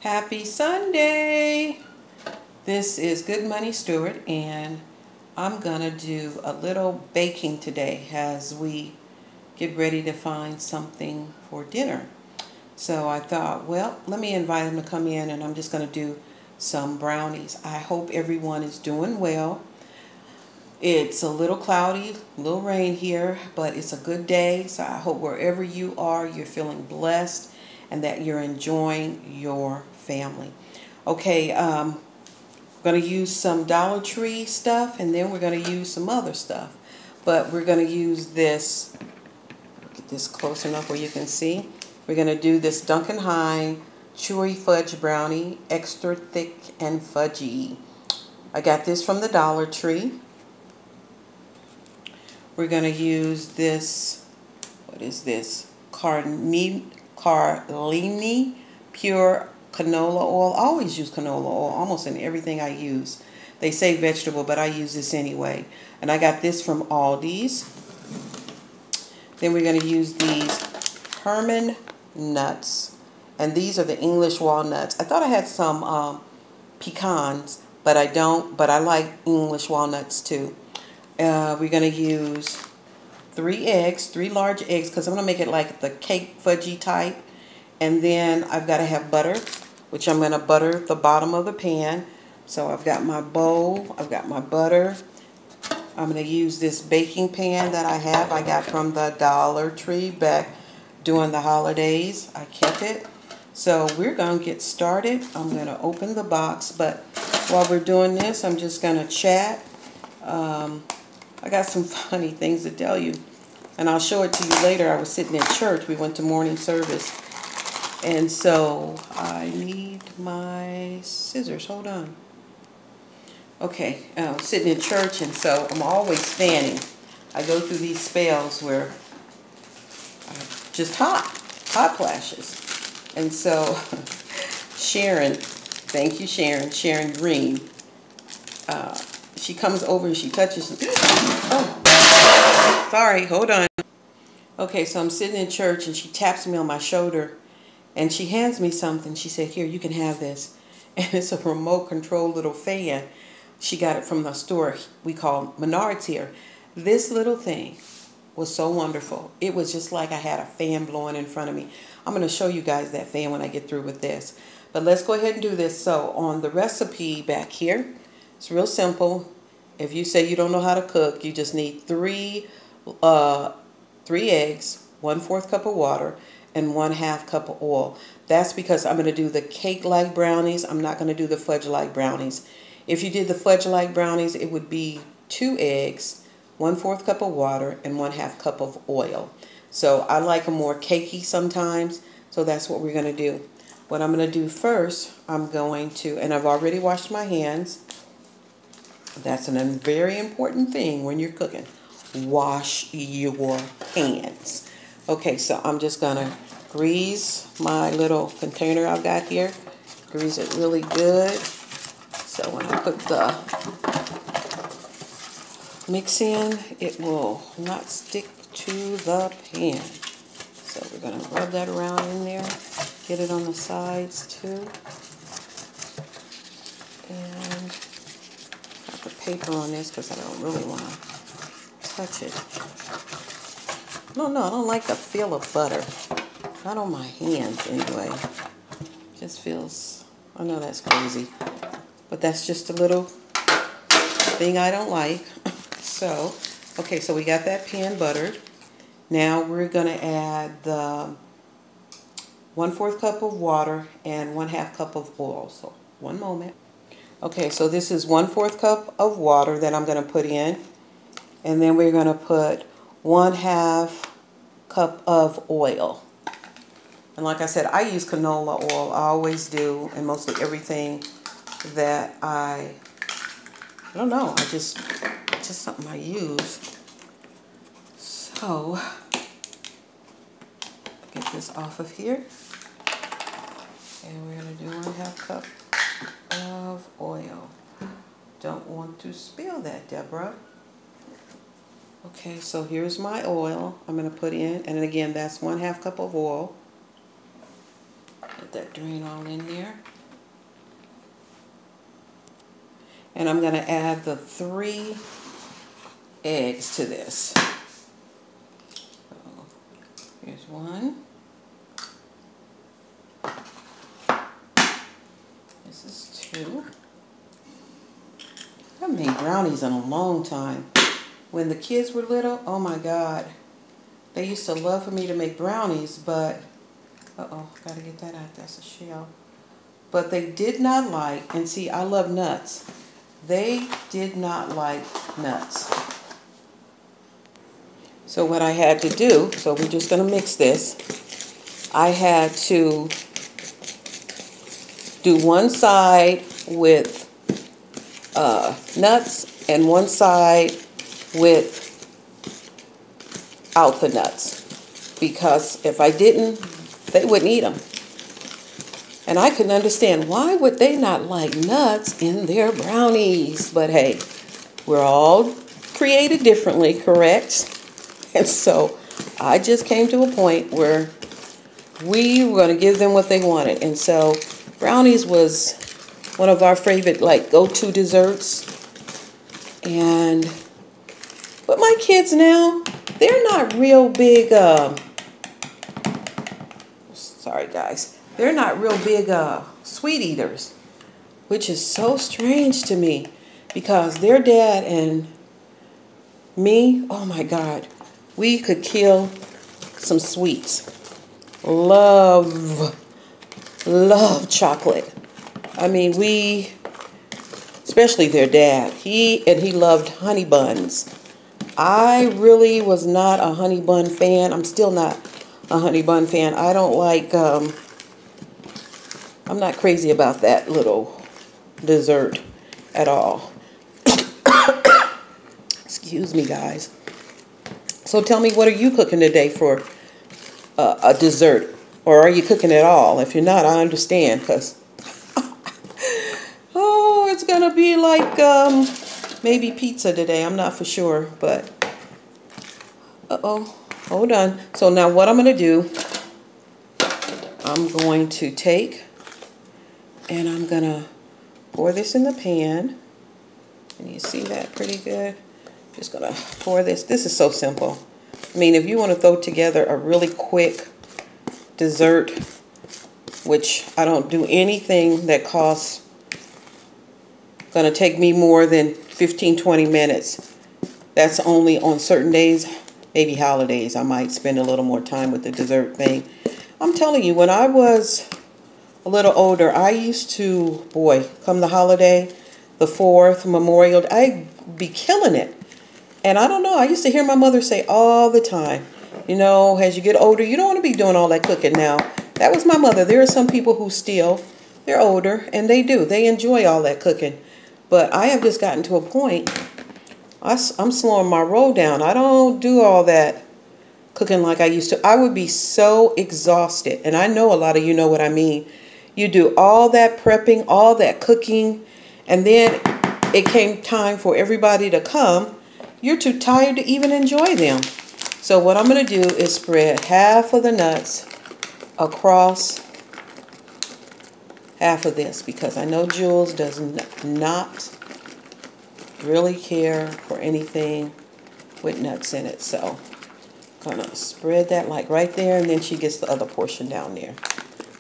Happy Sunday! This is Good Money Stewart, and I'm gonna do a little baking today as we get ready to find something for dinner. So I thought, well, let me invite him to come in, and I'm just gonna do some brownies. I hope everyone is doing well. It's a little cloudy, a little rain here, but it's a good day. So I hope wherever you are, you're feeling blessed and that you're enjoying your family. Okay, going to use some Dollar Tree stuff, and then we're going to use some other stuff. But we're going to use this, get this close enough where you can see. We're going to do this Duncan Hine Chewy Fudge Brownie, extra thick and fudgy. I got this from the Dollar Tree. We're going to use this, what is this? Carlini Pure Canola Oil. I always use canola oil almost in everything I use. They say vegetable, but I use this anyway. And I got this from Aldi's. Then we're going to use these Herman nuts. And these are the English walnuts. I thought I had some pecans, but I don't. But I like English walnuts too. We're going to use 3 large eggs, because I'm going to make it like the cake fudgy type. And then I've got to have butter, which I'm going to butter the bottom of the pan. So I've got my bowl, I've got my butter. I'm going to use this baking pan that I got from the Dollar Tree back during the holidays. I kept it. So we're going to get started. I'm going to open the box, but while we're doing this, I'm just going to chat. I got some funny things to tell you, and I'll show it to you later. I was sitting in church. We went to morning service, and so I need my scissors. Hold on. Okay, I was sitting in church, and so I'm always fanning. I go through these spells where just hot flashes. And so Sharon, thank you Sharon Green, she comes over and she touches me. Oh, sorry, hold on. Okay, so I'm sitting in church and she taps me on my shoulder and she hands me something. She said, here, you can have this. And it's a remote control little fan. She got it from the store we call Menards here. This little thing was so wonderful. It was just like I had a fan blowing in front of me. I'm going to show you guys that fan when I get through with this. But let's go ahead and do this. So on the recipe back here, it's real simple. If you say you don't know how to cook, you just need 3 eggs, 1/4 cup of water, and 1/2 cup of oil. That's because I'm going to do the cake-like brownies. I'm not going to do the fudge-like brownies. If you did the fudge-like brownies, it would be 2 eggs, 1/4 cup of water, and 1/2 cup of oil. So I like them more cakey sometimes, so that's what we're going to do. What I'm going to do first, I'm going to, and I've already washed my hands. That's a very important thing when you're cooking. Wash your hands. Okay, so I'm just going to grease my little container I've got here. Grease it really good. So when I put the mix in, it will not stick to the pan. So we're going to rub that around in there. Get it on the sides too. And the paper on this because I don't really want to touch it. No, I don't like the feel of butter. Not on my hands anyway. Just feels, I know that's crazy, but that's just a little thing I don't like. So, okay, so we got that pan buttered. Now we're going to add the 1/4 cup of water and 1/2 cup of oil. So, one moment. Okay, so this is 1/4 cup of water that I'm going to put in. And then we're going to put 1/2 cup of oil. And like I said, I use canola oil. I always do in mostly everything that I don't know. It's just something I use. So, get this off of here. And we're going to do 1/2 cup of oil. Don't want to spill that, Deborah. Okay, so here's my oil I'm going to put in. And again, that's 1/2 cup of oil. Let that drain all in there. And I'm going to add the 3 eggs to this. So here's 1. This is 2. I haven't made brownies in a long time. When the kids were little, oh my God. They used to love for me to make brownies, but, uh-oh, gotta get that out, that's a shell. But they did not like, and see, I love nuts. They did not like nuts. So what I had to do, so we're just gonna mix this. I had to do one side with nuts and one side without the nuts, because if I didn't, they wouldn't eat them. And I couldn't understand, why would they not like nuts in their brownies? But hey, we're all created differently, correct? And so I just came to a point where we were going to give them what they wanted. And so brownies was one of our favorite, like, go-to desserts. But my kids now, they're not real big, sorry guys, they're not real big sweet eaters, which is so strange to me, because their dad and me, oh my God, we could kill some sweets. Love chocolate. I mean, especially their dad, he loved honey buns. I really was not a honey bun fan. I'm still not a honey bun fan. I don't like, I'm not crazy about that little dessert at all. Excuse me, guys. So tell me, what are you cooking today for a dessert? Or are you cooking at all? If you're not, I understand, because oh, it's going to be like maybe pizza today. I'm not for sure, but uh-oh, hold on. So now what I'm going to do, I'm going to take and I'm going to pour this in the pan. Can you see that pretty good? Just going to pour this. This is so simple. I mean, if you want to throw together a really quick dessert, which I don't do anything that costs, going to take me more than 15-20 minutes. That's only on certain days, maybe holidays. I might spend a little more time with the dessert thing. I'm telling you, when I was a little older, I used to, boy, come the holiday, the 4th, Memorial, I'd be killing it. And I don't know, I used to hear my mother say all the time, you know, as you get older, you don't want to be doing all that cooking now. That was my mother. There are some people who still, they're older, and they do. They enjoy all that cooking. But I have just gotten to a point, I'm slowing my roll down. I don't do all that cooking like I used to. I would be so exhausted. And I know a lot of you know what I mean. You do all that prepping, all that cooking, and then it came time for everybody to come. You're too tired to even enjoy them. So what I'm going to do is spread half of the nuts across half of this, because I know Jules does not really care for anything with nuts in it. So I'm going to spread that like right there, and then she gets the other portion down there.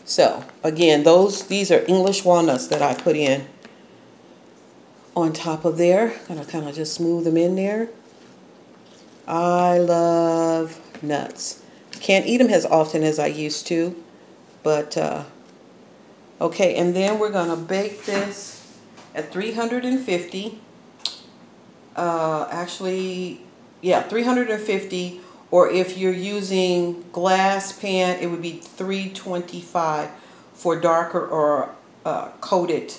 So again, these are English walnuts that I put in on top of there. I'm going to kind of just smooth them in there. I love nuts. Can't eat them as often as I used to, but okay, and then we're going to bake this at 350. Actually, yeah, 350, or if you're using glass pan, it would be 325 for darker or coated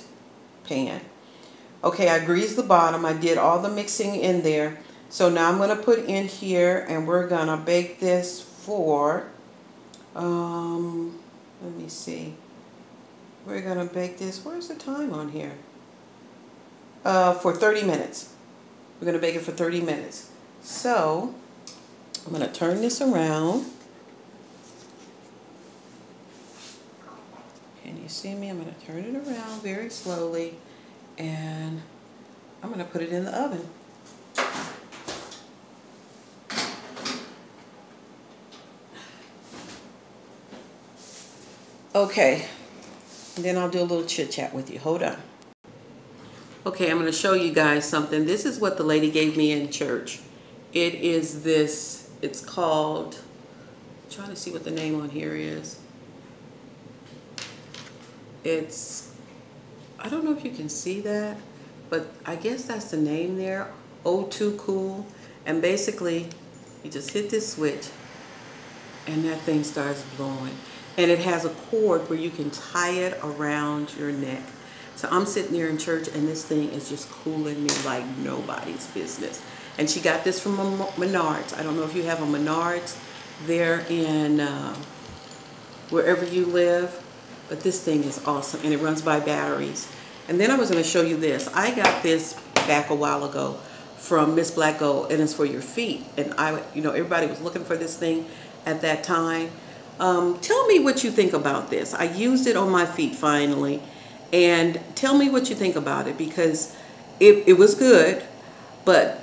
pan. Okay, I greased the bottom. I did all the mixing in there. So now I'm going to put in here, and we're going to bake this for, let me see. We're going to bake this, where's the time on here? For 30 minutes. We're going to bake it for 30 minutes. So I'm going to turn this around. Can you see me? I'm going to turn it around very slowly, and I'm going to put it in the oven. Okay, and then I'll do a little chit chat with you. Hold on. Okay, I'm going to show you guys something. This is what the lady gave me in church. It is this, it's called, I'm trying to see what the name on here is. It's, I don't know if you can see that, but I guess that's the name there, O2 Cool. And basically, you just hit this switch, and that thing starts blowing. And it has a cord where you can tie it around your neck. So I'm sitting there in church, and this thing is just cooling me like nobody's business. And she got this from Menards. I don't know if you have a Menards there in wherever you live, but this thing is awesome, and it runs by batteries. And then I was going to show you this. I got this back a while ago from Miss Black Gold, and it's for your feet. And everybody was looking for this thing at that time. Tell me what you think about this. I used it on my feet finally, and tell me what you think about it, because it was good, but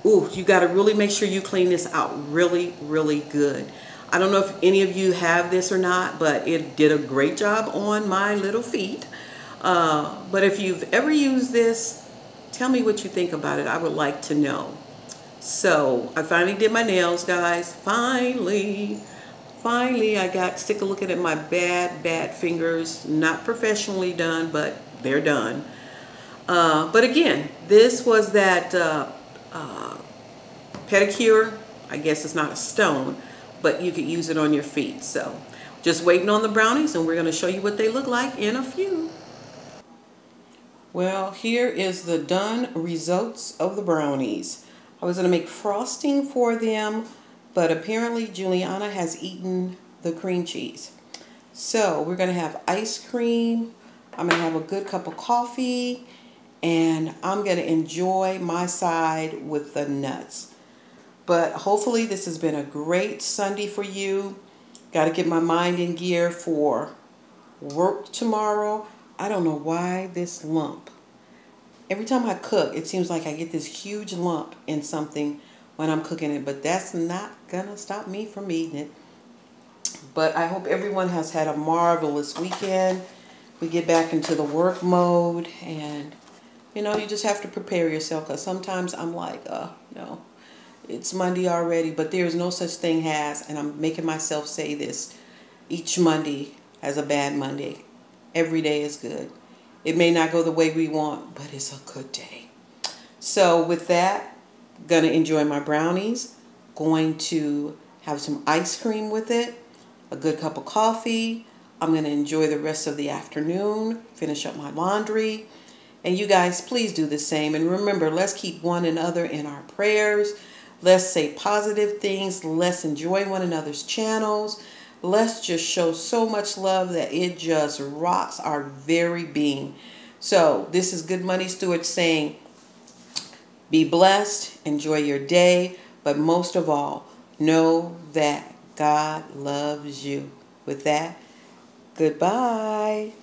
ooh, you got to really make sure you clean this out really, really good. I don't know if any of you have this or not, but it did a great job on my little feet. But if you've ever used this, tell me what you think about it. I would like to know. So I finally did my nails, guys. Finally, I got sick of looking at my bad fingers. Not professionally done, but they're done. But again, this was that pedicure. I guess it's not a stone, but you could use it on your feet. So just waiting on the brownies, and we're going to show you what they look like in a few. Well, here is the done results of the brownies. I was going to make frosting for them, but apparently Juliana has eaten the cream cheese. So we're going to have ice cream. I'm going to have a good cup of coffee, and I'm going to enjoy my side with the nuts. But hopefully this has been a great Sunday for you. Got to get my mind in gear for work tomorrow. I don't know why this lump. Every time I cook, it seems like I get this huge lump in something when I'm cooking it, but that's not gonna stop me from eating it. But I hope everyone has had a marvelous weekend. We get back into the work mode, and you just have to prepare yourself, because sometimes I'm like, no, it's Monday already, but there's no such thing as, and I'm making myself say this each Monday as a bad Monday. Every day is good. It may not go the way we want, but it's a good day. So with that, gonna enjoy my brownies, going to have some ice cream with it, a good cup of coffee. I'm gonna enjoy the rest of the afternoon, finish up my laundry. And you guys, please do the same. And remember, let's keep one another in our prayers. Let's say positive things. Let's enjoy one another's channels. Let's just show so much love that it just rocks our very being. So this is Good Money Stewart saying, be blessed, enjoy your day, but most of all, know that God loves you. With that, goodbye.